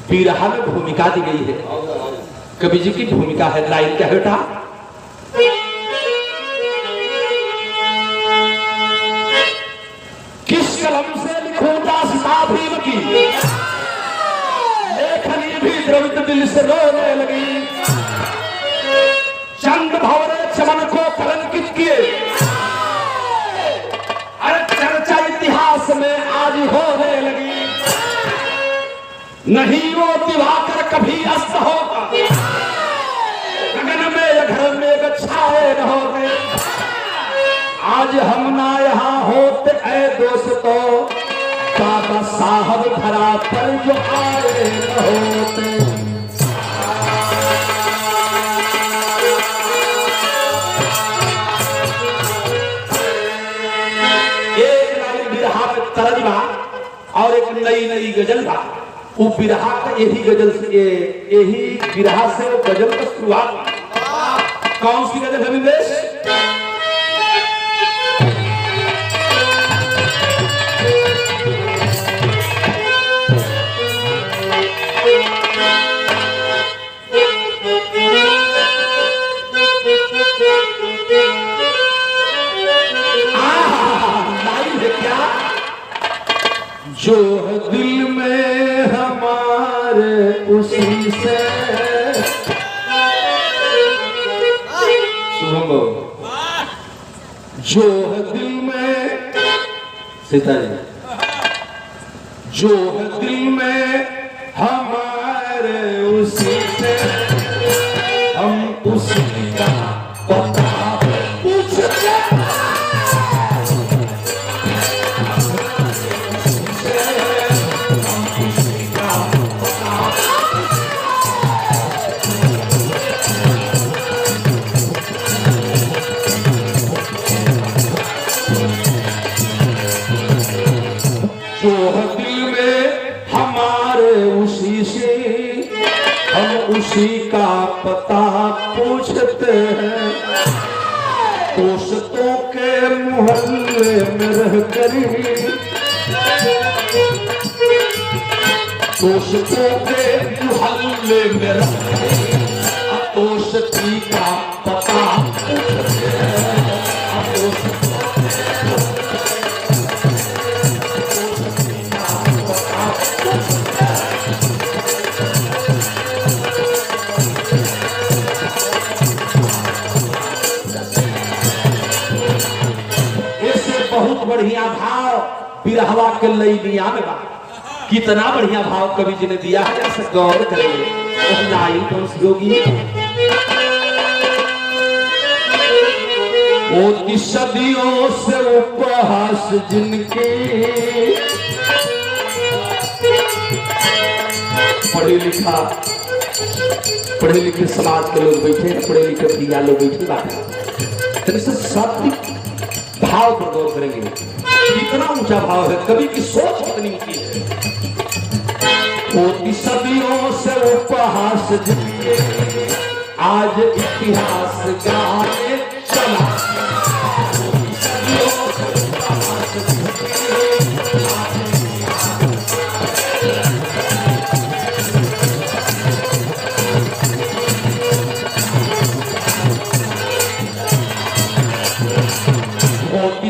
बिरहा में भूमिका दी गई है। कवि जी की भूमिका है। लाइन क्या है बेटा? किस कलम से लिखूं दास्तां भीम की, लेखनी भी द्रवित दिल से रोने लगी। चंद भंवरे चमन को कलंकित किए, अरे चर्चा इतिहास में आज होने लगी। नहीं वो दिवाकर कभी अस्त होगा, गगन में या घर में छाए न होते। आज हम ना यहाँ होते ऐ दोस्तों, बाबा साहब धरा पर जो आए न होते। एक लाइन बिरहा में तरजमा और एक नई नई गजल बा। वो बिरहा का यही गजल से यही बिरहा से वो गजल का शुरुआत। कौन सी गजल है विदेश? लाइन है क्या? जो है दिल में हमारे उसी से जो है दिल में सितारे, जो है दिल में हमारे उसी से हम उसी का पता पूछते। जो है दिल में हमारे उसी से हम उसी का पता पूछते हैं। दोस्तों के मोहल्ले में रह कर, दोस्तों के मोहल्ले में रह कर दोस्ती का पता पूछते हैं। बढ़िया भाव बिरहवा के लैलिया में बा। कितना बढ़िया भाव कवि जी ने दिया है, जैसे गौर करेंगे। लाइन कौन सी होगी? ओ सदियों से उपहास जिनके, पढ़े लिखे समाज के लोग बैठे, पढ़े लिखे भैया लोग बैठे बात सत्य भाव पर गौर करेंगे। कितना ऊंचा भाव है, कवि की सोच कितनी ऊंची है। होती सदियों से उपहास जिनके, आज इतिहास गाने चला।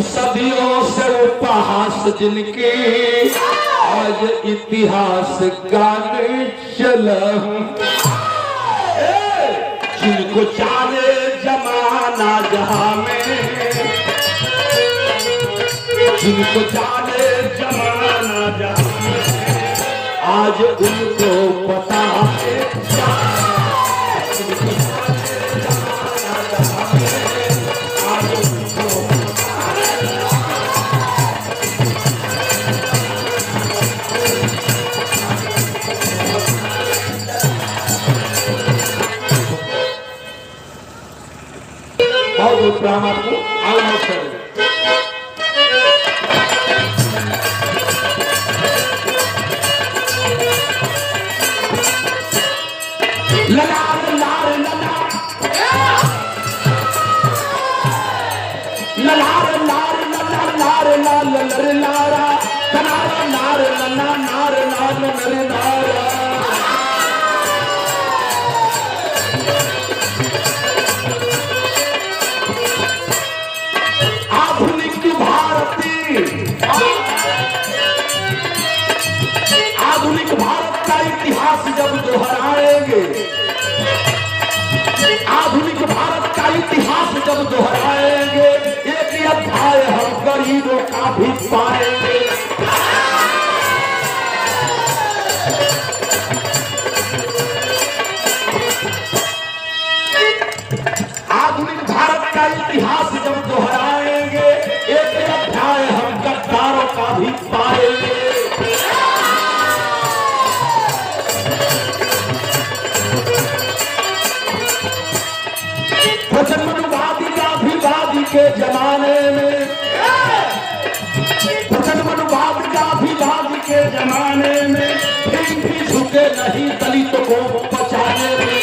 सदियों से उपहास जिनके, आज इतिहास गाने चला। जिनको जाने जमाना जहां में, जिनको जाने जमाना जहां में, आज उनको पता है। बहुत बहुत प्रणाम आपको। आगे ललार लार लला ललार लार लला लार लाल लर लारा नार नार लला नार नार लर नारा। आधुनिक भारत का इतिहास जब दोहराएंगे, आधुनिक भारत का इतिहास जब दोहराएंगे, एक अध्याय हम गरीबों का भी पाएंगे। आधुनिक भारत का इतिहास जब दोहराएंगे, एक अध्याय हम गद्दारों का भी पाएंगे। प्रजन्मवादी गांधीवादी के जमाने में, प्रजन्मवादी गांधीवादी के जमाने में फिर भी झुके नहीं दलितों को बचाने में।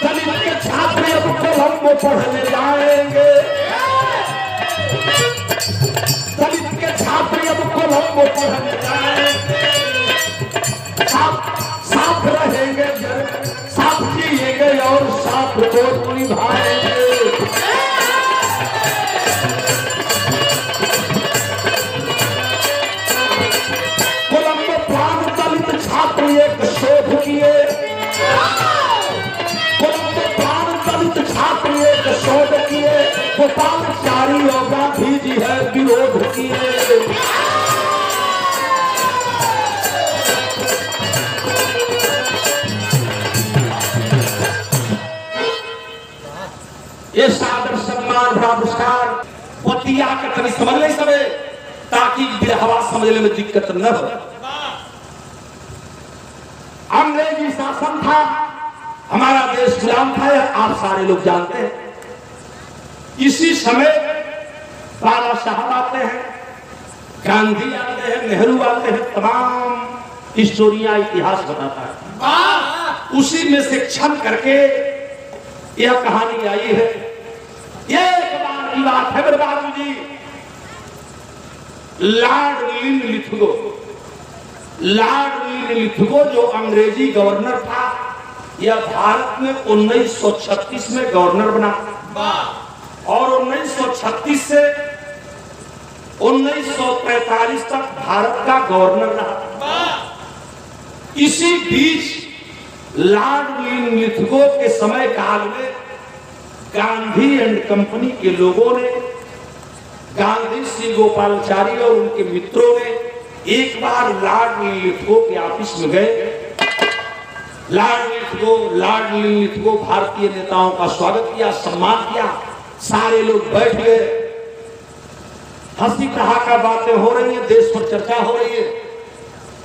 दलित के छात्र अब कोलंबो पढ़ने जाएंगे, दलित के छात्र अब कोलंबो पढ़ने जाएंगे। साथ रहेंगे, साथ जिएंगे और साथ को निभाएंगे। कोलंबो प्राण दलित छात्र एक शोध किए, कोलंबो प्राण दलित छात्र एक शोध किए, गोपालाचारी और गांधी जी है विरोध किए। ये सादर सम्मान पुरस्कार पतिया के कभी समझ नहीं सके, ताकि बिरहवा समझने में दिक्कत न हो। अंग्रेजी शासन था, हमारा देश गुलाम था, आप सारे लोग जानते हैं। इसी समय बाला साहब आते हैं, गांधी आते हैं, नेहरू आते हैं, तमाम स्टोरियां इतिहास बताता है। उसी में से छन करके यह कहानी आई है। एक बार की बात है मेरे बाबू जी, लॉर्ड लिथगो, लॉर्ड लिथगो जो अंग्रेजी गवर्नर था, यह भारत में 1936 में गवर्नर बना और 1936 से 1945 तक भारत का गवर्नर रहा। इसी बीच लॉर्ड लिथगो के समय काल में गांधी एंड कंपनी के लोगों ने, गांधी श्री गोपालाचारी और उनके मित्रों ने एक बार लॉर्ड लिथगो के ऑफिस में गए। लॉर्ड लिथगो भारतीय नेताओं का स्वागत किया, सम्मान किया, सारे लोग बैठ गए, हंसी ठहाका बातें हो रही है, देश पर चर्चा हो रही है।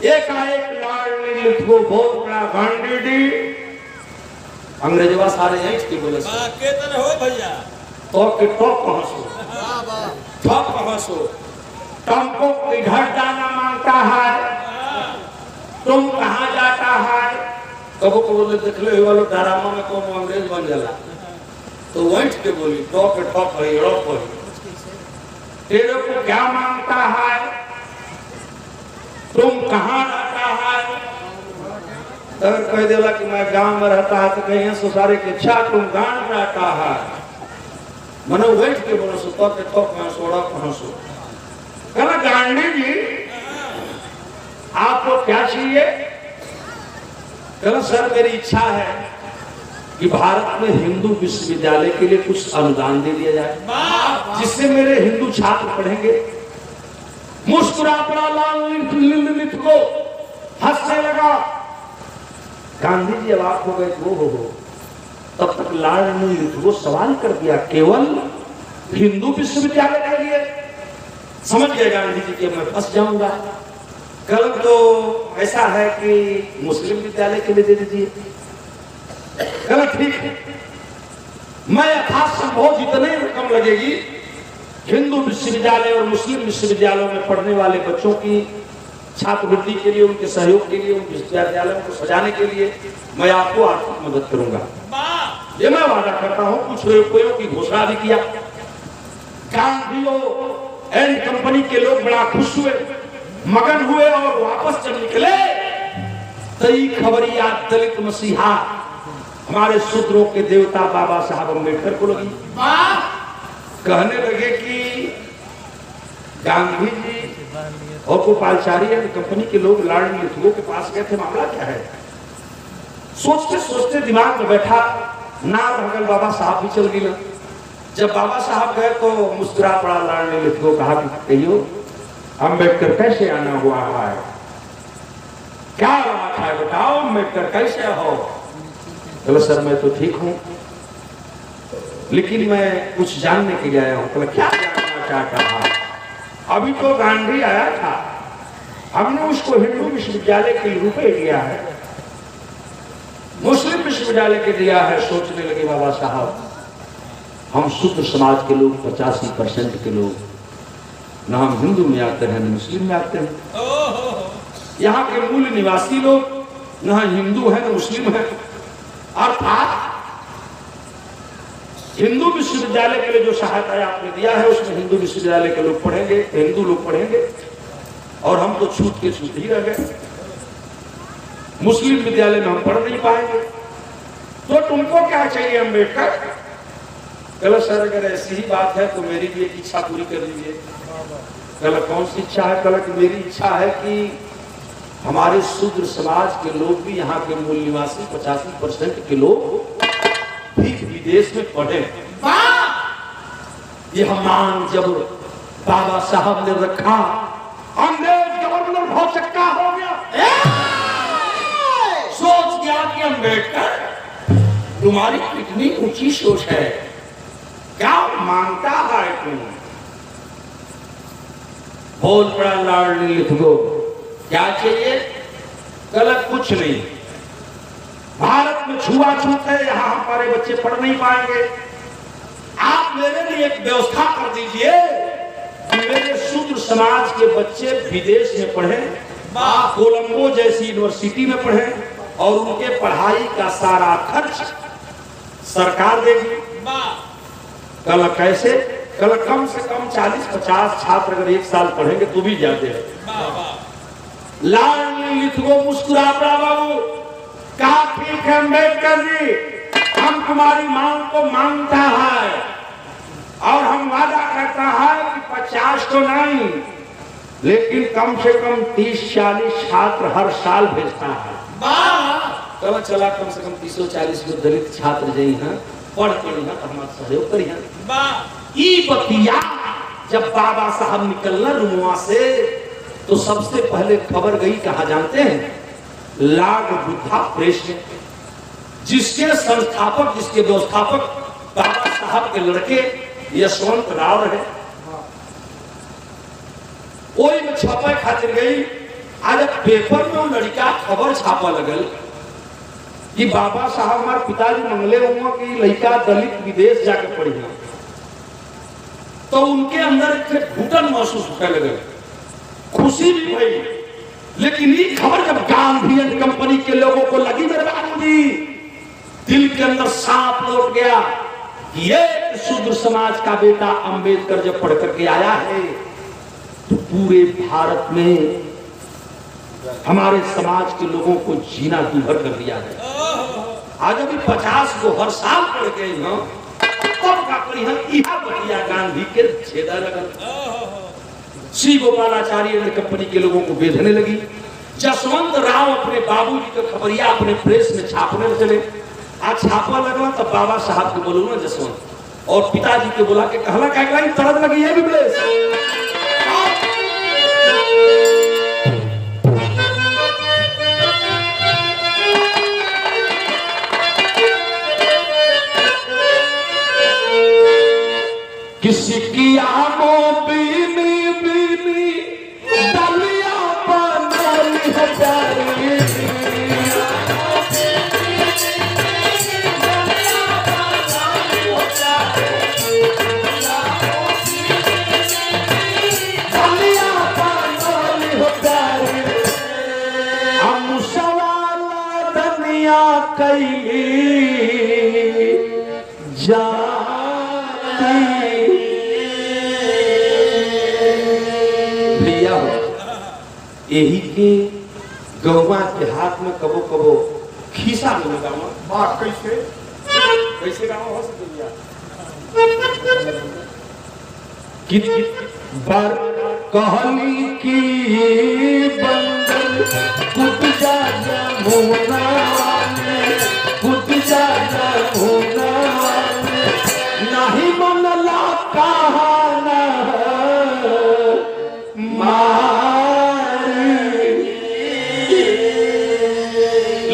एकाएक लॉर्ड लिथगो बहुत बड़ा गांधी जी, अंग्रेजवा सारे हैं इसके बोले हो भैया, तो के टॉप कहां सो, टॉप कहां सो, तुमको किधर जाना मांगता है, तुम कहां जाता है। कबो कबो देख ले वालों ड्रामा में कौन अंग्रेज बन जाला, तो वैठ के बोली टॉप के टॉप है, यूरोप है, तेरे को क्या मांगता है, तुम कहां रहता है। अगर कह देला कि मैं गांव में रहता है तो कहीं सुसारे के अच्छा तुम गांव में रहता है, मनो वैठ के बोलो सो तो के तो कहां सोड़ा कहां सो। कहना गांधी जी आपको क्या चाहिए। कहना सर मेरी इच्छा है कि भारत में हिंदू विश्वविद्यालय के लिए कुछ अनुदान दे दिया जाए, जिससे मेरे हिंदू छात्र पढ़ेंगे। मुस्कुरा पड़ा लॉर्ड लिथगो, हंसने लगा। गांधी जी अवाक हो गए, हो तब तक लॉर्ड लिथगो सवाल कर दिया, केवल हिंदू विश्वविद्यालय के लिए। समझ गए गांधी जी कि मैं फंस जाऊंगा। कल तो ऐसा है कि मुस्लिम विद्यालय के लिए दे दीजिए। कहा ठीक है, मैं यथासंभव जितने रकम लगेगी हिंदू विश्वविद्यालय और मुस्लिम विश्वविद्यालयों में पढ़ने वाले बच्चों की छात्रवृत्ति के लिए, उनके सहयोग के लिए, उनके विश्वविद्यालयों को सजाने के लिए मैं आपको आर्थिक मदद करूंगा। ये मैं वादा करता हूं। कुछ रुपयों की घोषणा भी किया। गांधी एंड कंपनी के लोग बड़ा खुश हुए, मगन हुए और वापस जब निकले तई खबरिया दलित मसीहा हमारे शूद्रों के देवता बाबा साहब अम्बेडकर को लगी। कहने लगे कि गांधी जी और गोपालचारी एंड कंपनी के लोग लॉर्ड लिथगो के पास गए थे, मामला क्या है? सोचते सोचते दिमाग में बैठा ना भगल बाबा साहब भी चल गए। जब बाबा साहब गए तो मुस्कुरा पड़ा लॉर्ड लिथगो, कहा कि कहियो अम्बेडकर कैसे आना हुआ है, क्या बात है बताओ, अम्बेडकर कैसे हो? चलो सर मैं तो ठीक हूं, लेकिन मैं कुछ जानने के लिए आया हूं। बोला क्या जानना चाहता था? अभी तो गांधी आया था, हमने उसको हिंदू विश्वविद्यालय के रुपए दिया है, मुस्लिम विश्वविद्यालय के दिया है। सोचने लगे बाबा साहब, हम शूद्र समाज के लोग 85% के लोग न हम हिंदू में आते हैं न मुस्लिम में आते हैं। यहाँ के मूल निवासी लोग न हिंदू है न मुस्लिम है। अर्थात हिंदू विश्वविद्यालय के लिए जो सहायता आपने दिया है उसमें हिंदू विश्वविद्यालय के लोग पढ़ेंगे, हिंदू लोग पढ़ेंगे, और हम तो छूट के छूट ही रह गए। मुस्लिम विद्यालय में हम पढ़ नहीं पाएंगे। तो तुमको क्या चाहिए अम्बेडकर? चलो सर अगर ऐसी ही बात है तो मेरी भी एक इच्छा पूरी कर दीजिए। चलो कौन सी इच्छा है? कल कि मेरी इच्छा है कि हमारे शूद्र समाज के लोग भी, यहाँ के मूल निवासी 85% के लोग भी विदेश में पढ़े। यह मांग जब बाबा साहब ने रखा, अंग्रेज गवर्नर बहुत चक्का हो गया। सोच गया कि अम्बेडकर तुम्हारी कितनी ऊंची सोच है, क्या मांगता है तुम? बोल पड़ा लॉर्ड लिथगो, क्या चाहिए? गलत कुछ नहीं, भारत में छुआछूत है, यहाँ हमारे बच्चे पढ़ नहीं पाएंगे। आप मेरे लिए एक व्यवस्था कर दीजिए कि मेरे शूद्र समाज के बच्चे विदेश में पढ़ें, कोलंबो जैसी यूनिवर्सिटी में पढ़ें, और उनके पढ़ाई का सारा खर्च सरकार देगी। कल कैसे? कल कम से कम 40-50 छात्र अगर एक साल पढ़ेंगे तो भी जाते हैं। लॉर्ड लिथगो मुस्कुरा पड़ा, बाबू कहा ठीक है अम्बेडकर जी, हम तुम्हारी मांग को मानता है और हम वादा करता है कि 50 तो नहीं लेकिन कम से कम 30-40 छात्र हर साल भेजता है। चला चला कम से कम 30-40 जो दलित छात्र जई हैं पढ़ के यहाँ हमारा सहयोग करिए। ई बतिया जब बाबा साहब निकलना रुमुआ से तो सबसे पहले खबर गई कहा जानते हैं? लॉर्ड बुद्धा प्रेस में, जिसके संस्थापक, जिसके व्यवस्थापक बाबा साहब के लड़के यशवंत राव रहे। वही में छापा खातिर गई। आज पेपर में वो लड़का खबर छापा लगल कि बाबा साहब हमारे पिताजी मंगले हुआ कि लड़का दलित विदेश जाकर पढ़ी है। तो उनके अंदर घुटन महसूस होने लगे, खुशी भी हुई, लेकिन ये खबर जब गांधी एंड कंपनी के लोगों को लगी मेरे बाबूजी, दिल के अंदर सांप लौट गया कि ये शूद्र समाज का बेटा अंबेडकर जब पढ़ करके आया है तो पूरे भारत में हमारे समाज के लोगों को जीना दूभर कर दिया है। आज अभी 50 को हर साल पढ़ गए ना, तब का बतिया गांधी के छेदा लगल। श्री गोपालाचारी एंड कंपनी के लोगों को बेधने लगी। जसवंत राव अपने बाबूजी का खबरिया अपने प्रेस में छापने चले। आज छापा लगला तब बाबा साहब के बोलू ना जसवंत, और पिताजी के बोला के कहला क्या तरद लगी है भी प्रेस। किसी की आंखों बीनी बीनी दलिया बनाली है प्यारी कैली जाती भैया हो यही के गौवा के हाथ में कबो कबो खीसा मिलेगा बात कैसे कैसे गाँव हो सकती कित बार कहली की बंदर कूद जा होना कूद जा होना नहीं मनला कहाना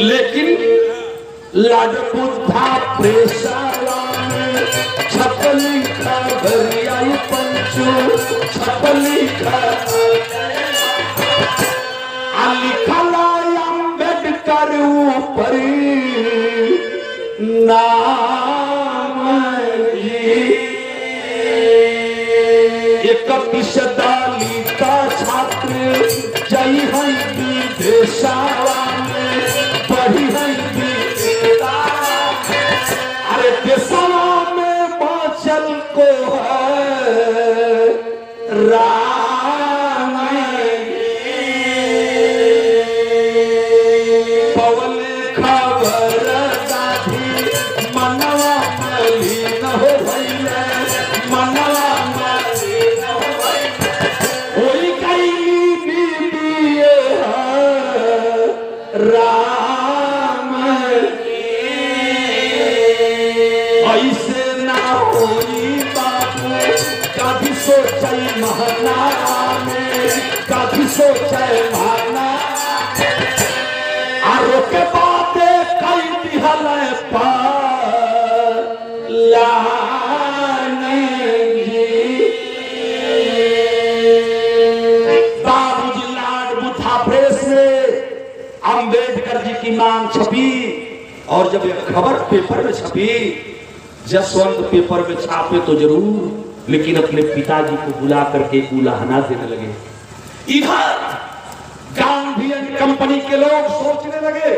लेकिन लाडपुथा प्रेसारा में छपली का भरियाई पंचो छपली का लिखला अम्बेडकर ऊपर नाम एक दलिता छात्र जय है विदेशवा में बढ़ी है अरे देशवा में बाँचल को है राम पवन खबर दाधी मनवा मलिन हो भैया मनवा मलिन हो भैया होई कैली बीबीए राम ऐसे ना होई बाबू कभी सोचे महना में कभी सोचे महना आरो के बाते कई दिहल बाबूजी लाड बुथा प्रेस में अम्बेडकर जी की मांग छपी और जब यह खबर पेपर में छपी जसवंत पेपर में छापे तो जरूर लेकिन अपने पिताजी को बुला करके उलाहना देने लगे। इधर गांधीयन कंपनी के लोग सोचने लगे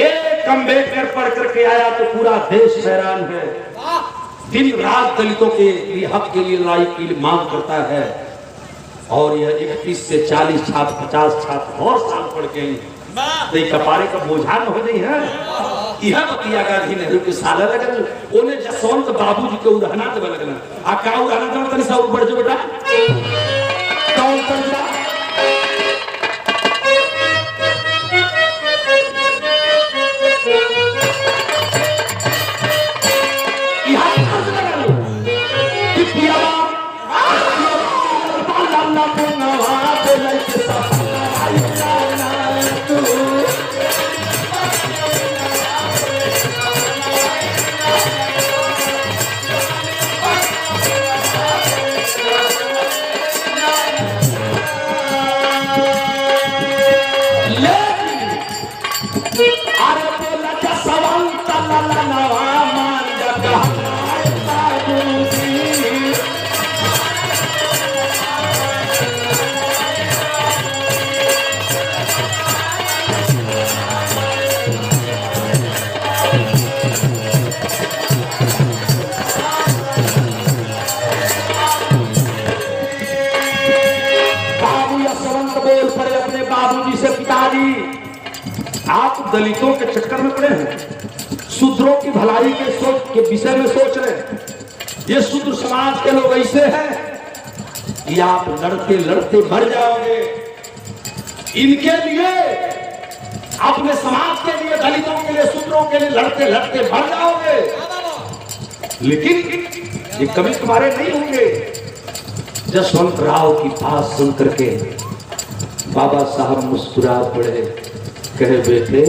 एक अम्बेडकर पढ़ करके आया तो पूरा देश हैरान है दिन रात दलितों के लिए हक के लिए लड़ाई की मांग करता है और यह 31 से 40 छात्र 50 छात्र और साल पढ़ के तो कपारे का बोझा न हो नहीं है यह बतिया गांधी नेहरू के साला लगल ओने जसवंत बाबूजी के उड़ाना देवे लगना आ का उड़ाना देवे तनी सा ऊपर जो बेटा कौन करता यह कर लगल कि पिया बाला पुनवा दे ले के सब आई ना तू अरे बोला जसवंत ललनवा मान जगह बाबू यशवंत बोल पड़े अपने बाबूजी से पिताजी आप दलितों के चक्कर में पड़े हैं शूद्रों की भलाई के सोच के विषय में सोच रहे हैं ये शूद्र समाज के लोग ऐसे हैं कि आप लड़ते लड़ते मर जाओगे इनके लिए अपने समाज के लिए दलितों के लिए शूद्रों के लिए लड़ते लड़ते मर जाओगे लेकिन ये कभी तुम्हारे नहीं होंगे। जसवंत राव की बात सुन करके बाबा साहब मुस्कुरा पड़े कहे बेटे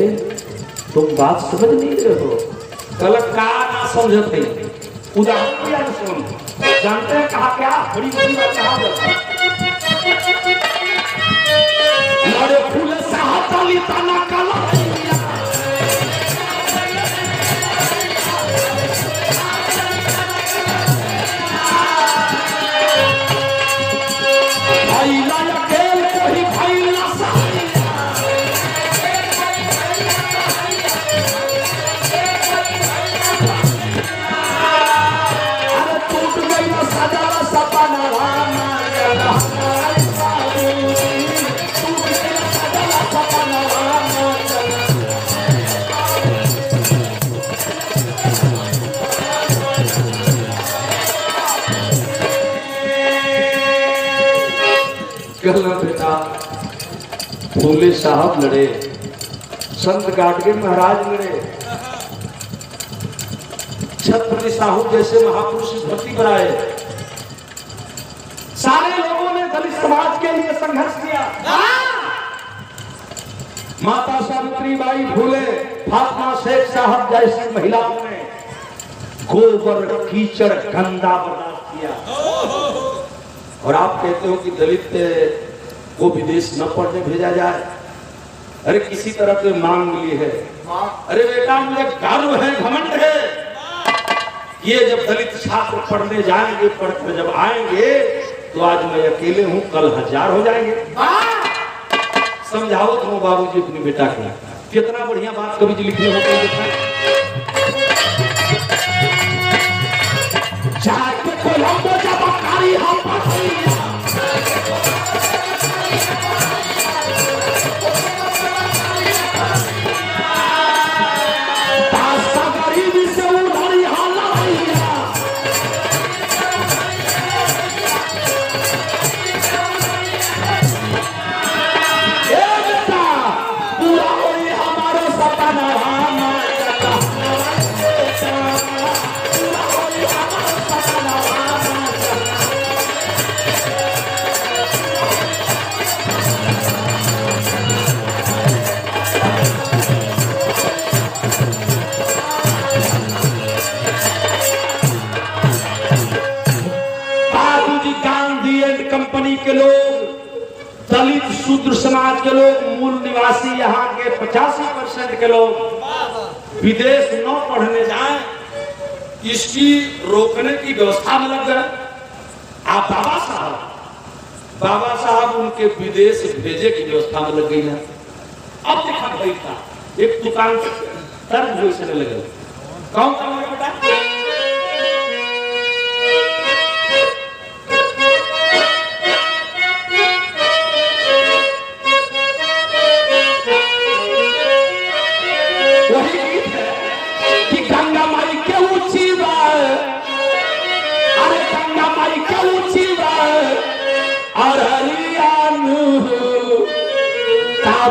तुम बात समझ नहीं रहे हो कल का ना समझते उदाहरण दिया सुन जानते हैं कहा क्या बड़ी बड़ी बात कहा लड़े फूल साहताली ताना काला भाईला अकेल कोई भाईला कहना बेटा फूले साहब लड़े, संत गाडगे महाराज लड़े, छत्रपति साहू जैसे महापुरुष धरती पर आए, सारे लोगों ने दलित समाज के लिए संघर्ष किया। माता सावित्रीबाई फूले, फातिमा शेख साहब जैसी महिलाओं ने गोबर कीचड़ गंदा बर्दाश्त किया। और आप कहते हो कि दलित को विदेश न पढ़ने भेजा जाए। अरे किसी तरह से मांग मिली है। अरे बेटा मुझे गर्व है, घमंड है, ये जब दलित छात्र पढ़ने जाएंगे, पढ़कर जब आएंगे तो आज मैं अकेले हूं, कल 1000 हो जाएंगे। समझाओ तुम बाबूजी अपनी बेटा को, कितना बढ़िया बात कवि जी लिखी होती है। जाके कोलंबो जब कारी हम के लोग, दलित शूद्र समाज के लोग, मूल निवासी यहाँ के 85% के लोग विदेश न पढ़ने जाएं, इसकी रोकने की व्यवस्था में लग गए। आप बाबा साहब उनके विदेश भेजे की व्यवस्था में लग गई है। अब देखा भाई था एक दुकान तर्क हुई से लगे, कौन काम है बेटा?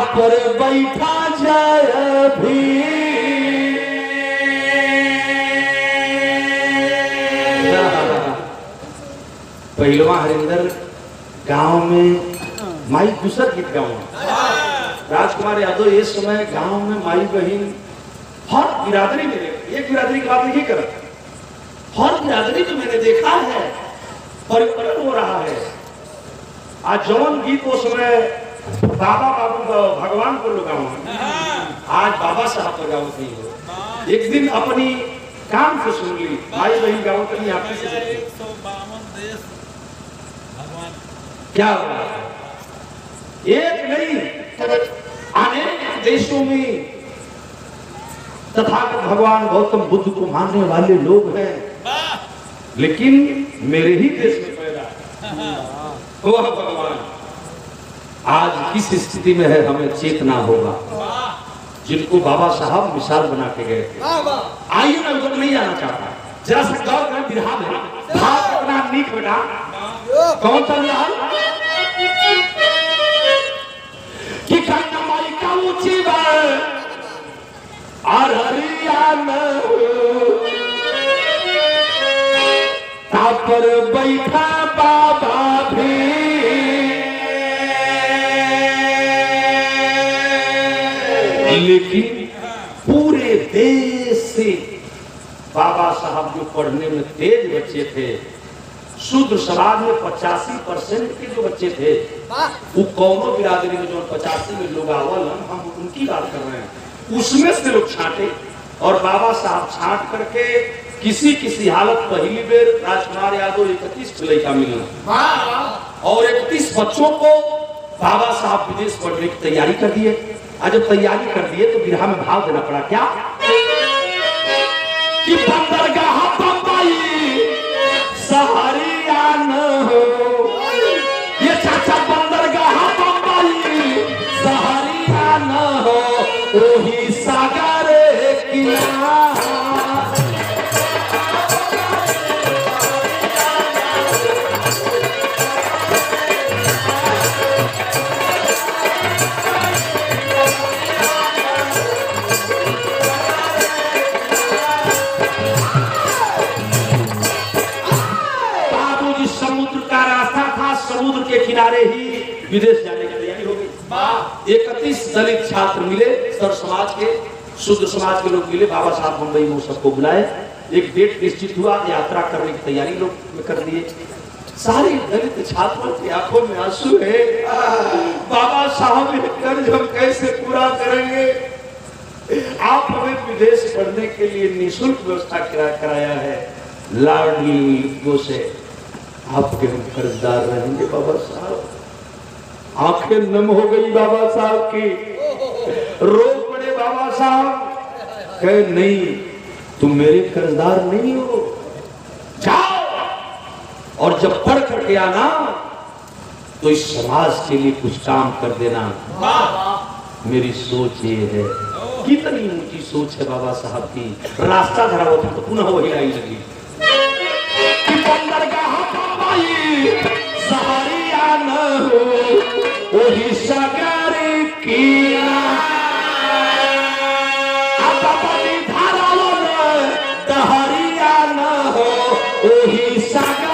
पर बैठा जाए भी पहलवा हरिंदर गांव में माई दूसर गीत गाँव राजकुमार यादव इस समय गांव में माई बहन हर बिरादरी में, एक बिरादरी की बात नहीं करता, हर बिरादरी में मैंने देखा है परिवर्तन हो रहा है। आज जौन गीत उस समय बाबा बाबू भगवान को लगाओ, आज बाबा साहब पर गाओ नहीं हो। एक दिन अपनी काम से सुन ली, भाई बहन गाओ तो नहीं आपकी से 152 देश भगवान क्या हो रहा है? एक नहीं अनेक देशों में तथागत भगवान गौतम बुद्ध को मानने वाले लोग हैं, लेकिन मेरे ही देश में पैदा हुआ भगवान आज किस स्थिति में है हमें चेतना होगा। जिनको बाबा साहब मिसाल बना के गए थे, आइए ना उधर नहीं जाना चाहता, जरा सा गौर करें बिरहा में भाव कितना नीक बेटा। कौन चल रहा है कि कन्यामाई का ऊंची बार और हरियाणा पर बैठा बाबा भी लेकिन पूरे देश से बाबा साहब जो पढ़ने में तेज बच्चे थे, शूद्र समाज में 85% के जो बच्चे थे, वो कौनों बिरादरी में जो 85 में लोग आवल हम उनकी बात कर रहे हैं, उसमें से लोग छांटे और बाबा साहब छांट करके किसी किसी हालत पहली बेर राजकुमार यादव 31 लड़का मिला और 31 बच्चों को बाबा साहब विदेश पढ़ने की तैयारी कर दिए। और जब तैयारी कर दिए तो बिरहा में भाव देना पड़ा क्या कि बंदरगाह बम्बई सहरिया न हो, ये चाचा बंदरगाह बम्बई सहरिया न हो, वही सागर किनारा विदेश जाने की तैयारी हो गई। 31 दलित छात्र मिले, सर समाज के, शुद्ध समाज के लोग मिले, बाबा साहब मुंबई में सबको बुलाए, एक डेट निश्चित हुआ, यात्रा करने की तैयारी लोग कर दिए। सारे दलित छात्रों की आंखों में आंसू है, बाबा साहब ये कर्ज हम कैसे पूरा करेंगे? आप हमें विदेश पढ़ने के लिए निःशुल्क व्यवस्था कराया है, लाडली से आपके हम कर्जदार रहेंगे बाबा साहब। आंखें नम हो गई बाबा साहब की, रो पड़े बाबा साहब, कहे नहीं तुम मेरे कर्जदार नहीं हो, जाओ और जब पढ़ करके आना तो इस समाज के लिए कुछ काम कर देना। मेरी सोच ये है, कितनी ऊंची सोच है बाबा साहब की। रास्ता धरा होता तो पुनः वही आई लगी कि बंदरगाह बाबाई सहारिया न हो वही सागर की दहरिया न हो वही सागर।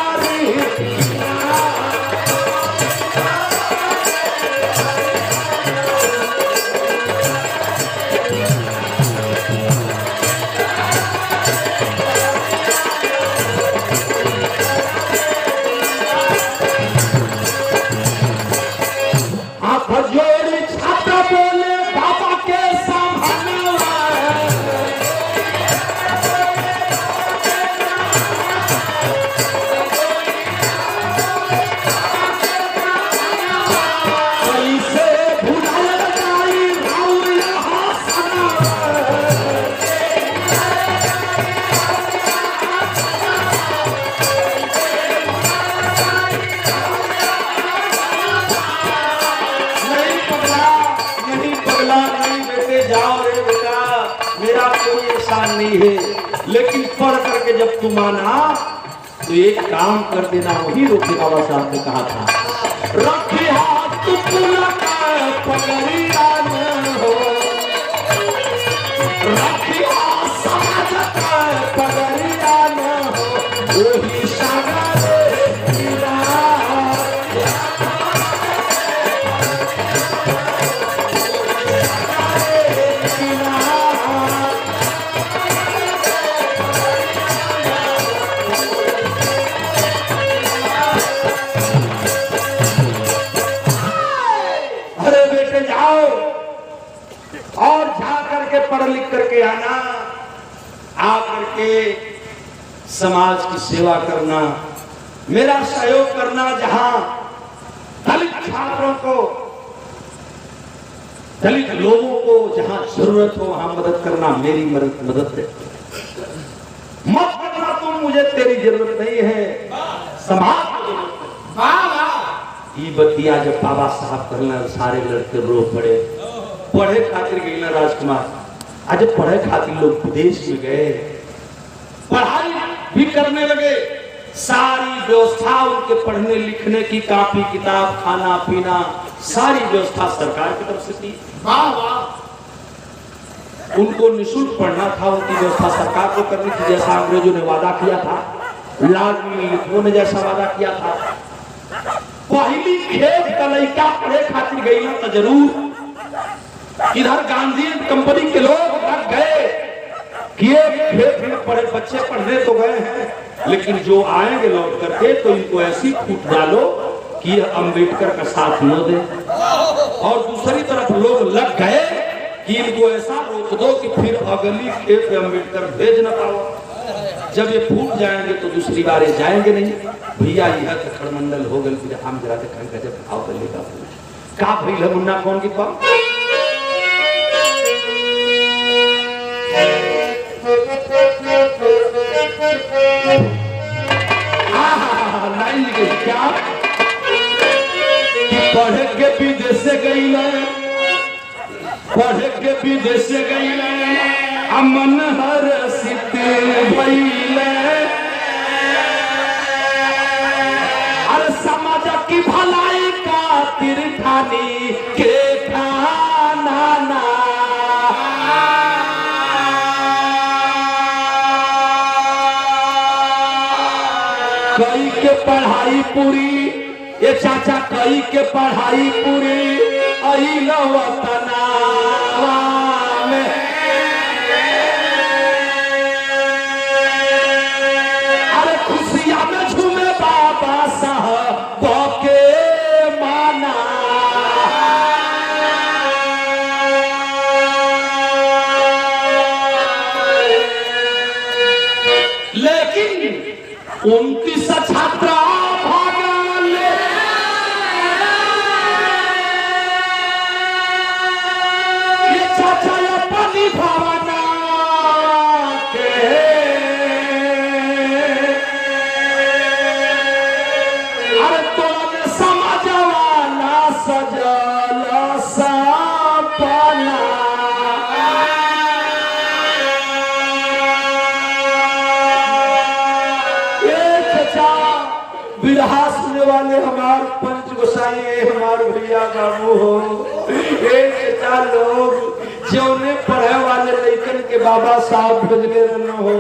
नहीं है, लेकिन पढ़ करके जब तुम आना तो एक काम कर देना। वही रोटी बाबा साहब ने कहा था, रखी हाथ पगड़िया न हो, रखी हाथ समाज पगड़िया न हो वही सागर। पढ़ लिख करके आना, आकर के समाज की सेवा करना, मेरा सहयोग करना। जहां दलित छात्रों को, दलित लोगों को जहां जरूरत हो वहां मदद करना, मेरी मदद है। मत करना तुम, मुझे तेरी जरूरत नहीं है, समाज की जरूरत है। ये बतिया जब बाबा साहब करना, सारे लड़के रो पड़े। पढ़े खातिर गई ना राजकुमार, आज पढ़े खातिर लोग विदेश में गए, पढ़ाई भी करने लगे। सारी व्यवस्था उनके पढ़ने लिखने की, कॉपी किताब, खाना पीना, सारी व्यवस्था सरकार की तरफ से थी। उनको निःशुल्क पढ़ना था, उनकी व्यवस्था सरकार को करनी थी, जैसा अंग्रेजों ने वादा किया था, लाडली ने जैसा वादा किया था। पहली खेत का लड़का पढ़े खातिर गई ना तो जरूर इधर गांधी कंपनी के लोग लग गए कि ये खेत में पढ़े बच्चे पढ़ने तो गए हैं, लेकिन जो आएंगे लौट करके तो इनको ऐसी फूट डालो कि अंबेडकर का साथ न दे। और दूसरी तरफ लोग लग गए कि इनको ऐसा रोक दो कि फिर अगली खेत में अंबेडकर भेज न पाओ। जब ये फूट जाएंगे तो दूसरी बार ये जाएंगे नहीं। भैया यह तो खड़मंडल हो गए, फिर हम जरा जब भाव कर लेगा का भैया मुन्ना कौन की पाओ। क्या पढ़ के विदेश गई, पढ़ के विदेश गई, अमन हर सिद्ध भइले। हर समाज की भलाई का तीर्थानी के खाना ना, कई के पढ़ाई पूरी ये चाचा कई के पढ़ाई पूरी अहिल वतनावा में। अरे खुशियां में झूमे बाबा साहब के माना। लेकिन 29 छात्रा बिरहा सुनने वाले हमारे पंच गोसाई हमारे भैया बाबू हो। चाचा लोग जौने पढ़े वाले लड़कन के बाबा साहब भेजले रहना हो।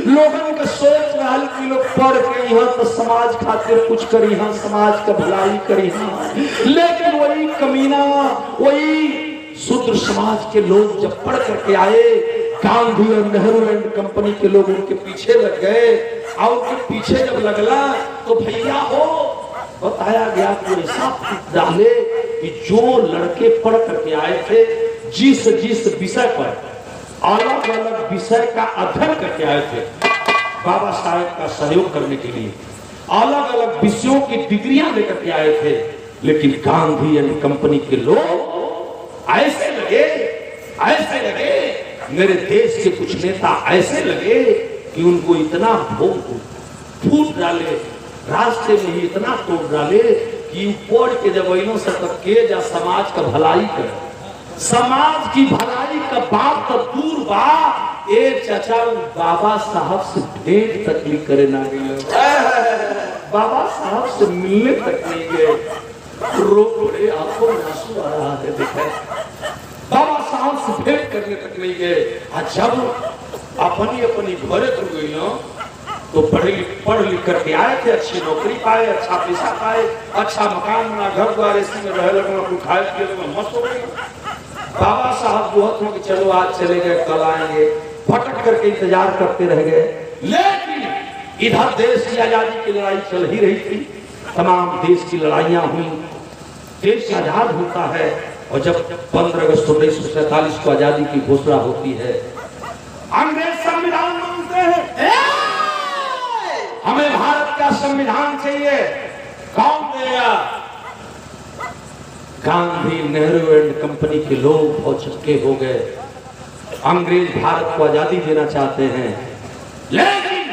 लोगन के सोच रहा कि लोग पढ़ के यहाँ तो समाज खातिर कुछ करी हाँ, समाज का भलाई करी हाँ। लेकिन वही कमीना वही शूद्र समाज के लोग जब पढ़ करके आए, गांधी और नेहरू एंड कंपनी के लोग उनके पीछे लग गए। और उनके पीछे जब लगला तो भैया हो बताया गया कि ऐसा डाले कि जो लड़के पढ़ करके आए थे जिस जिस विषय पर अलग अलग विषय का अध्ययन करके आए थे बाबा साहेब का सहयोग करने के लिए, अलग अलग विषयों की डिग्रियां लेकर के आए थे। लेकिन गांधी एंड कंपनी के लोग ऐसे लगे मेरे देश के कुछ नेता ऐसे लगे कि उनको इतना भोग फूट डाले, रास्ते में ही इतना तोड़ डाले कि पढ़ के जब इन्हों से के जा समाज का भलाई करे। समाज की भलाई का बात तो दूर बा, एक चाचा बाबा साहब से भेंट तक नहीं करे ना गए, बाबा साहब से मिलने तक नहीं गए। रो रहे आंखों में आंसू आ रहा है, देखे बाबा साहब से भेंट करने तक नहीं गए। जब अपनी अपनी घरे तो गई ना तो पढ़ लिख करके आए थे, अच्छी नौकरी पाए, अच्छा पैसा पाए, अच्छा मकान बना, घर द्वार इसी में रह लगे, अपने खाए पिए लगे, मस्त हो गए। बाबा साहब बहुत हो कि चलो आज चले गए कल आएंगे, भटक करके इंतजार करते रह गए। लेकिन इधर देश की आजादी की लड़ाई चल ही रही थी, तमाम देश की लड़ाइयां हुई, देश आजाद होता है। और जब 15 अगस्त 1947 को आजादी की घोषणा होती है, अंग्रेज संविधान मांगते हैं, हमें भारत का संविधान चाहिए। कौन देगा? गांधी नेहरू एंड कंपनी के लोग बहुत चक्के हो गए। अंग्रेज भारत को आजादी देना चाहते हैं, लेकिन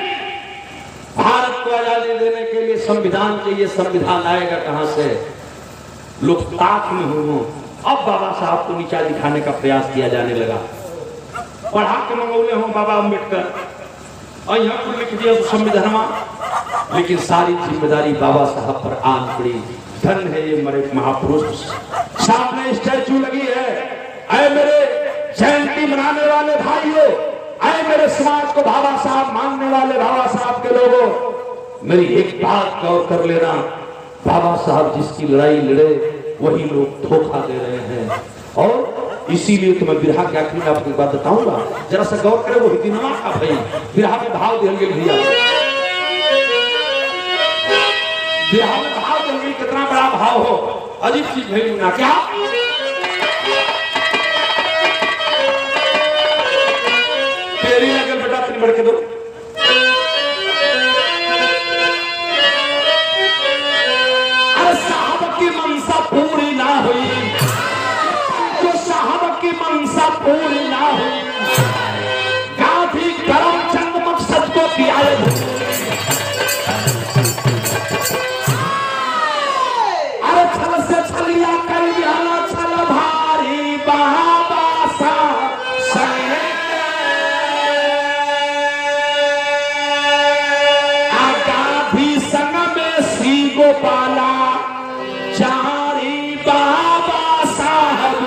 भारत को आजादी देने के लिए संविधान चाहिए। संविधान आएगा कहां से? लोग ताक में हो। अब बाबा साहब को नीचा दिखाने का प्रयास किया जाने लगा। पढ़ा के मंगौले हो बाबा अम्बेडकर और यहाँ पर लिख दिया संविधान, लेकिन सारी जिम्मेदारी बाबा साहब पर आन पड़ी। धन है ये मरे महापुरुष। सामने स्टैचू लगी है, ऐ मेरे जयंती मनाने वाले भाइयों, ऐ मेरे समाज को बाबा साहब मानने वाले बाबा साहब के लोगों, मेरी एक बात गौर कर लेना, बाबा साहब जिसकी लड़ाई लड़े वही लोग धोखा दे रहे हैं। और इसीलिए तो मैं बिरहा के आखिर में आपको एक बात बताऊंगा, जरा सा गौर करें। वो हिंदुमा का भाई बिरहा में भाव देंगे भैया, बिरहा में भाव देंगे, कितना बड़ा भाव हो, अजीब चीज है ना क्या? तेरी लगन बेटा तेरी बढ़ के दो। अरे साहब की मनसा पूरी ना हुई, जो साहब की मनसा पूरी ना हुई, गांधी करमचंद मकसद को किया। अरे छल से छलिया कर दिया छल भारी बाबा साहब गांधी संग में श्री गोपाला चारी बाबा साहब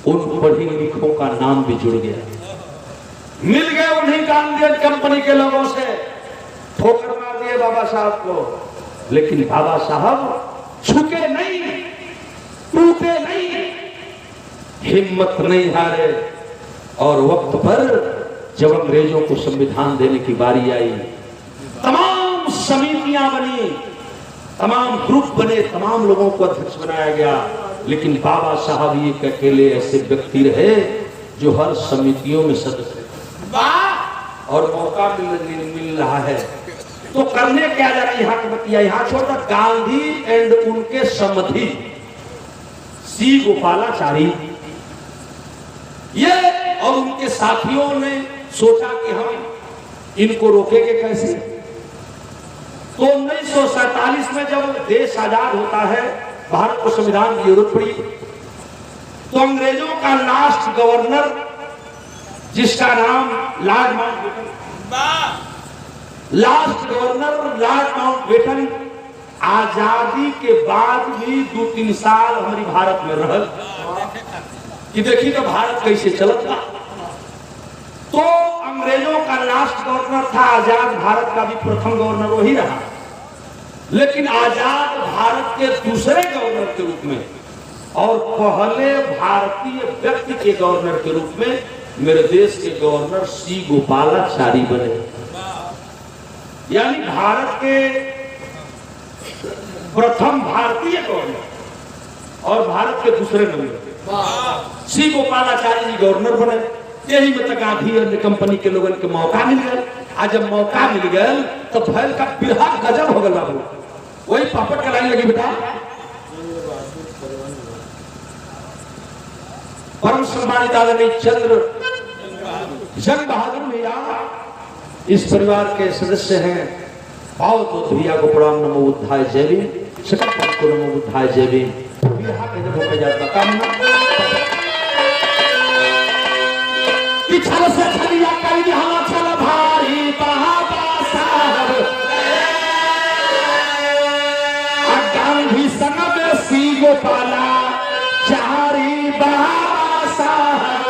उन पढ़ी लिखों का नाम भी जुड़ गया। मिल गए उन्हीं गांधी कंपनी के लोगों से, ठोकर मार दिए बाबा साहब को, लेकिन बाबा साहब झुके नहीं, टूटे नहीं, हिम्मत नहीं हारे। और वक्त पर जब अंग्रेजों को संविधान देने की बारी आई, तमाम समितियां बनी, तमाम ग्रुप बने, तमाम लोगों को अध्यक्ष बनाया गया, लेकिन बाबा साहब एक अकेले ऐसे व्यक्ति रहे जो हर समितियों में सदस्य थे। और मौका मिल रहा है तो करने क्या जा रहा है, यहाँ की बतिया यहाँ छोड़कर गांधी एंड उनके समधी सी गोपालाचारी ये और उनके साथियों ने सोचा कि हम इनको रोकेंगे कैसे। तो 1947 में जब देश आजाद होता है, भारत को संविधान की जरूरत पड़ी, तो अंग्रेजों का लास्ट गवर्नर जिसका नाम Lord Mountbatten, last governor Lord Mountbatten आजादी के बाद भी 2-3 साल हमारी भारत में रह कि देखिए तो भारत कैसे चलता। तो अंग्रेजों का लास्ट गवर्नर था, आजाद भारत का भी प्रथम गवर्नर वही रहा, लेकिन आजाद भारत के दूसरे गवर्नर के रूप में और पहले भारतीय व्यक्ति के गवर्नर के रूप में मेरे देश के गवर्नर सी गोपालाचारी बने। यानी भारत के प्रथम भारतीय गवर्नर और भारत के दूसरे नंबर सी गोपालाचारी जी गवर्नर बने। यही में तक गांधी और कंपनी के लोगों के मौका मिल गया। आज जब मौका मिल गया तो भैल का बिरहा गजब हो गया। वही पापड़ का लाइन लगी बेटा, परम सम्मानित आदरणीय चंद्र जंग बहादुर भैया इस परिवार के सदस्य हैं। आओ तो भैया को प्रणाम, नमो बुद्धाय जय भीम, सकल को नमो बुद्धाय जय भीम। बिरहा के जब हो जाता कामना छल से छलिया कर यहाँ छल भारी बाबा साहब गांधी संग में सी गोपाला चारी बाबा साहब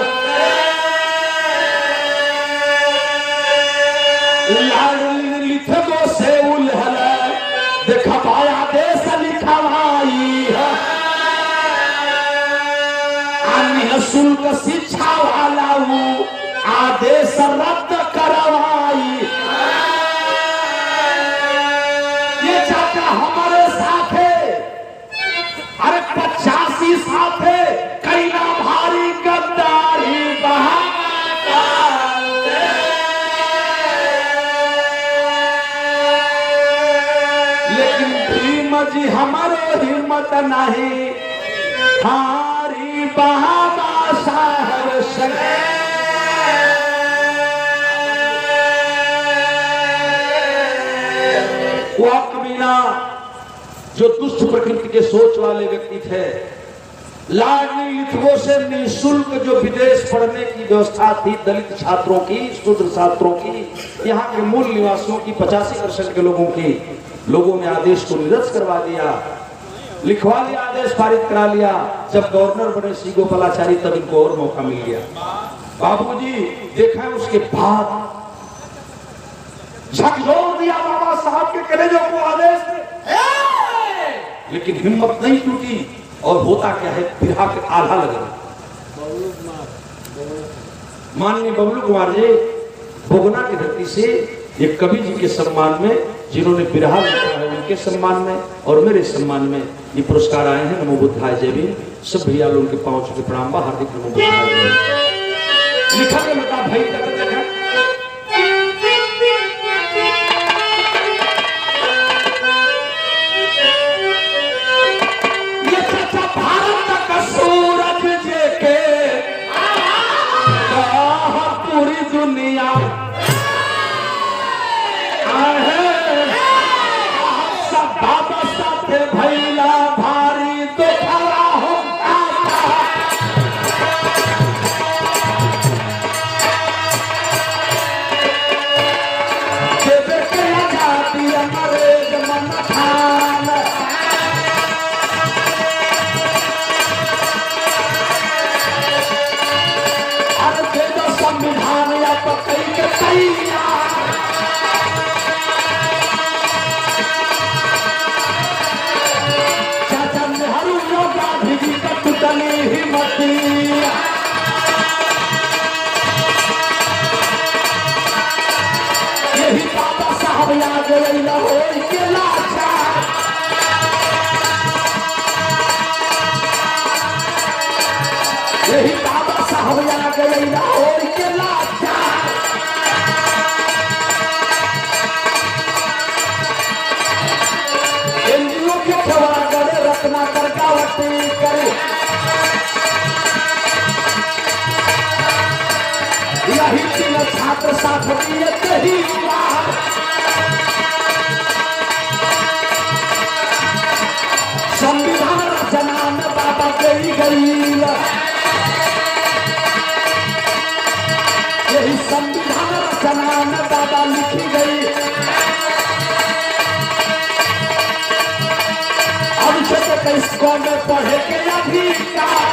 लाल लिखो से उलहल देखा पाया देश लिखवाई अन्य शुल्क शिक्षा वाला आदेश रद्द करवाई। ये चाचा हमारे साथ है, अरे 85 साथ है, कई ना भारी गद्दारी लेकिन भीम जी हमारे हिम्मत नहीं हारी बाबा साहब संग कबीना जो दुष्ट प्रकृति के सोच वाले व्यक्ति थे, लाडली लिथगो से निःशुल्क जो विदेश पढ़ने की व्यवस्था थी दलित छात्रों की, शूद्र छात्रों की, यहाँ के मूल निवासियों की 85% के लोगों ने आदेश को निरस्त करवा दिया, लिखवा लिया, आदेश पारित करा लिया। जब गवर्नर बने सी गोपालाचारी तब इनको और मौका मिल गया। बाबूजी देखा है उसके बाद झकझोर दिया बाबा साहब के कलेजों को आदेश में, लेकिन हिम्मत नहीं टूटी। और होता क्या है, बिरहा के आधा लगा। माननीय बबलू कुमार जी बोगना की धरती से ये कवि जी के सम्मान में, जिन्होंने बिरहा लिखा है उनके सम्मान में और मेरे सम्मान में ये पुरस्कार आए हैं। नमो बुद्धाय जय भीम। सब भैया लोगों के पांव छू के प्रणाम, हार्दिक नमो बुद्धाय जय भीम। लिखा के बता भाई तक देखा दुनिया सब बाबा साथे भैला भारी तो खड़ा हो गैया। चाचा नेहरू गांधी जी का टुटली हिम्मती। यही बाबा साहब याद रैला हो के लाचार। यही बाबा साहब याद रैला हो के लाचार। एनजीओ के खबर करे रत्ना करकावटी करे। यही तीन छात्र साथ दिए ही संविधान रचना में बाबा गई गई। यही संविधान रचना में बाबा लिखी गई। अब से तो किसको में पढ़े के अधिकार।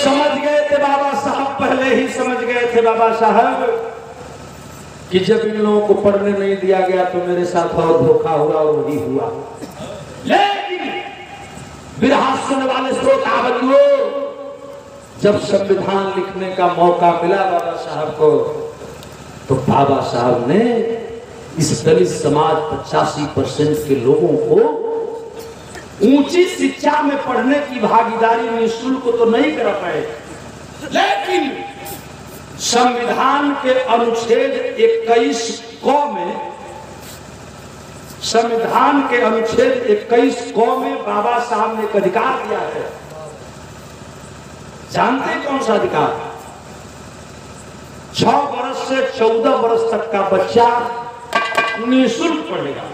समझ गए थे बाबा साहब, पहले ही समझ गए थे बाबा साहब कि जब इन लोगों को पढ़ने नहीं दिया गया तो मेरे साथ और धोखा हुआ और वही हुआ। लेकिन विरहा सुनने वाले श्रोता बंधुओं, जब संविधान लिखने का मौका मिला बाबा साहब को, तो बाबा साहब ने इस दलित समाज 85% के लोगों को ऊंची शिक्षा में पढ़ने की भागीदारी निःशुल्क तो नहीं कर पाए, लेकिन संविधान के अनुच्छेद 21 क में, संविधान के अनुच्छेद 21 क में बाबा साहब ने एक अधिकार दिया है। जानते कौन सा अधिकार? 6 वर्ष से 14 वर्ष तक का बच्चा निःशुल्क पढ़ेगा।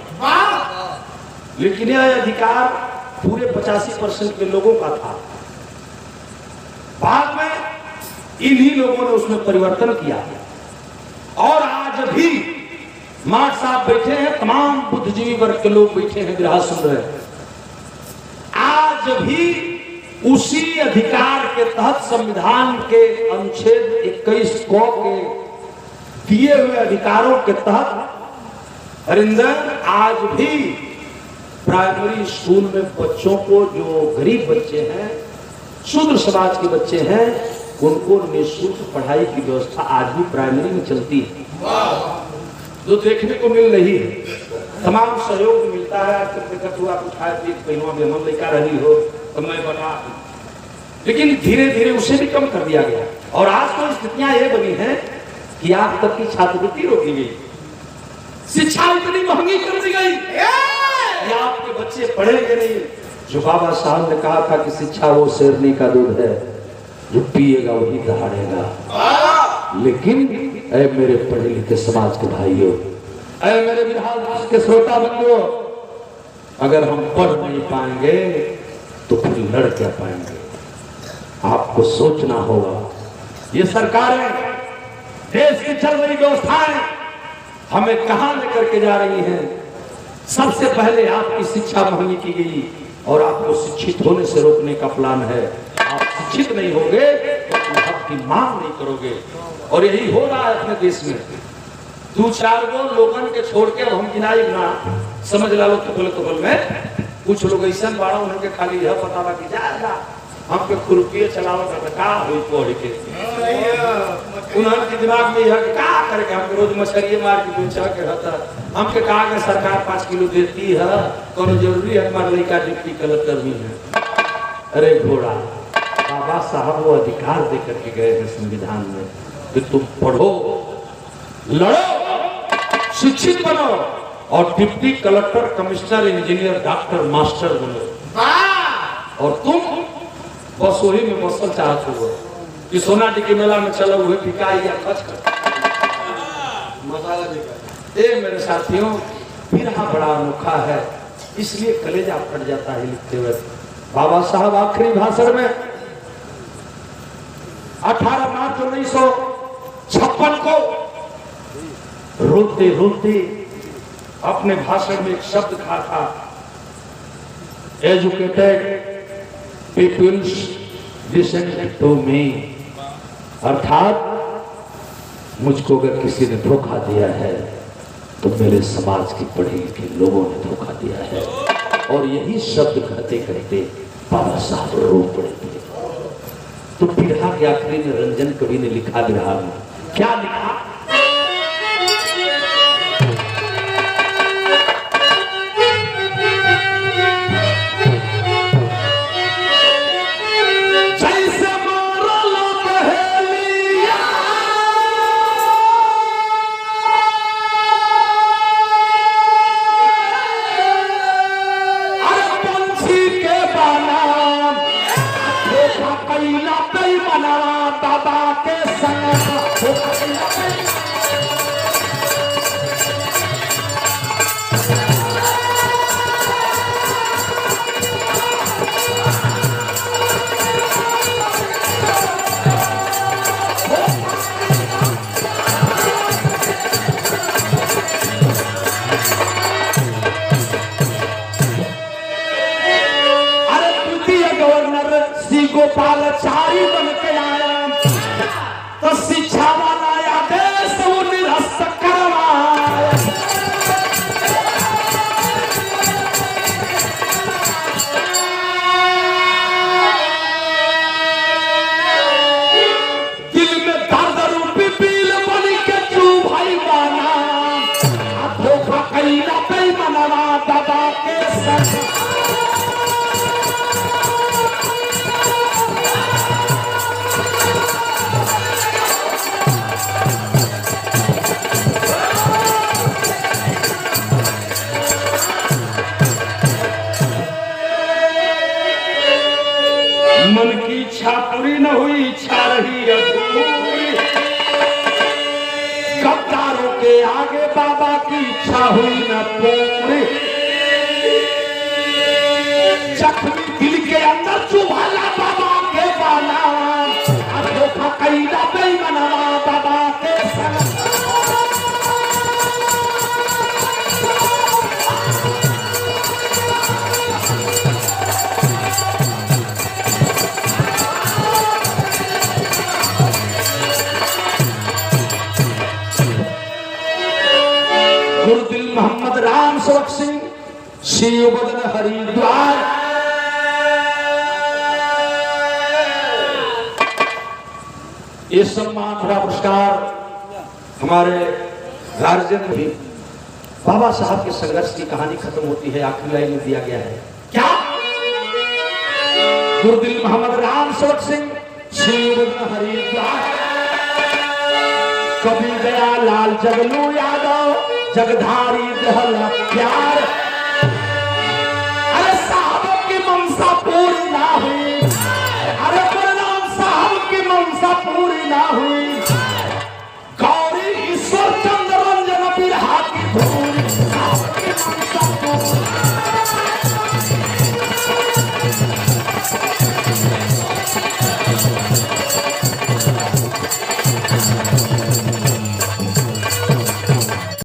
लेकिन यह अधिकार पूरे 85% के लोगों का था। बाद में इन्हीं लोगों ने उसमें परिवर्तन किया और आज भी मार साहब बैठे हैं, तमाम बुद्धिजीवी वर्ग के लोग बैठे हैं, विरहा सुन रहे हैं। आज भी उसी अधिकार के तहत, संविधान के अनुच्छेद 21 क के दिए हुए अधिकारों के तहत हरिंदर आज भी प्राइमरी स्कूल में बच्चों को, जो गरीब बच्चे हैं, शूद्र समाज के बच्चे हैं, उनको निःशुल्क पढ़ाई की व्यवस्था आज भी प्राइमरी में चलती है, जो देखने को मिल रही है। तमाम सहयोग मिलता है। हुआ कुछ बहनों में हम लेकर रही हो तो मैं बना, लेकिन धीरे धीरे उसे भी कम कर दिया गया। और आज तो स्थितियां ये बनी है कि आज तक की छात्रवृत्ति रोकी गई, शिक्षा इतनी महंगी कर दी गई, आपके बच्चे पढ़ेंगे नहीं। जो बाबा साहब ने कहा था कि शिक्षा वो शेरनी का दूध है, जो पिएगा वही दहाड़ेगा। लेकिन ऐ मेरे पढ़े लिखे समाज के भाइयों, ऐ मेरे विरहाल के श्रोता बंधुओं, अगर हम पढ़ नहीं पाएंगे तो फिर लड़ क्या पाएंगे? आपको सोचना होगा। ये सरकारें, देश की चल रही व्यवस्थाएं हमें कहां लेकर के जा रही हैं? सबसे पहले आपकी शिक्षा महंगी की गई और आपको शिक्षित होने से रोकने का प्लान है। आप शिक्षित नहीं होंगे तो अपने हक की मांग नहीं करोगे, और यही हो रहा है अपने देश में। 2-4 गो लोगन के छोड़ के हम गिनाई ना समझ ला लो तो में कुछ लोग ऐसा बाड़ा उनके खाली यह पता बा कि जा हमके खुरपिए चलाओ का हुई पढ़ के उन्होंने दिमाग में यह का करके हमके रोज मछलिए मार के बेचा के रहता। हमके कहा कि सरकार 5 किलो देती है, कौन जरूरी है हमारे लड़का डिप्टी कलेक्टर भी है? अरे घोड़ा, बाबा साहब वो अधिकार दे करके गए हैं संविधान में कि तुम पढ़ो, लड़ो, शिक्षित बनो और deputy collector, commissioner, engineer, doctor, master बनो। और तुम बस वही में बसल चाहते हो कि सोना टिकी मेला में चलो हुए पिकाई या खच कर मेरे साथियों, बिरहा बड़ा अनोखा है, इसलिए कलेजा फट जाता है लिखते हुए। बाबा साहब आखिरी भाषण में 18 मार्च 1956 को रोते रोते अपने भाषण में एक शब्द कहा था, educated peoples listen to me, अर्थात मुझको अगर किसी ने धोखा दिया है तो मेरे समाज के पढ़े लिखे लोगों ने धोखा दिया है। और यही शब्द कहते कहते बाबा साहब रो पड़े थे। तो बिरहा के आखिरी में रंजन कवि ने लिखा, बिरहा में क्या लिखा? गोपालचारी बन के आया तो शिक्षा वाला आदेश वो निरस्त करवाया। दिल में दर्द रूपी बिल बन के तू भाई बना, धोखा कहीं ना कहीं मनवा दबा के संग। मन की इच्छा पूरी न हुई, इच्छा रही अधूरी। गद्दारों के आगे बाबा की इच्छा हुई न पूरी। जख्मी दिल के अंदर चुभाला बाबा के बाला, धोखा कहीं ना कहीं मनवा बाबा के संग। गुरुदिल मोहम्मद राम सेवक सिंह, शिव बदन हरिद्वार। ये सम्मान भरा पुरस्कार हमारे गार्जियन भी। बाबा साहब के संघर्ष की कहानी खत्म होती है, आखिरी लाइन में दिया गया है क्या? गुरुदिल मोहम्मद राम सेवक सिंह, शिव बदन हरिद्वार। कभी गया लाल जगलू यादव, जगधारी दहला प्यार। अरे साहब की मंशा पूरी ना हुई,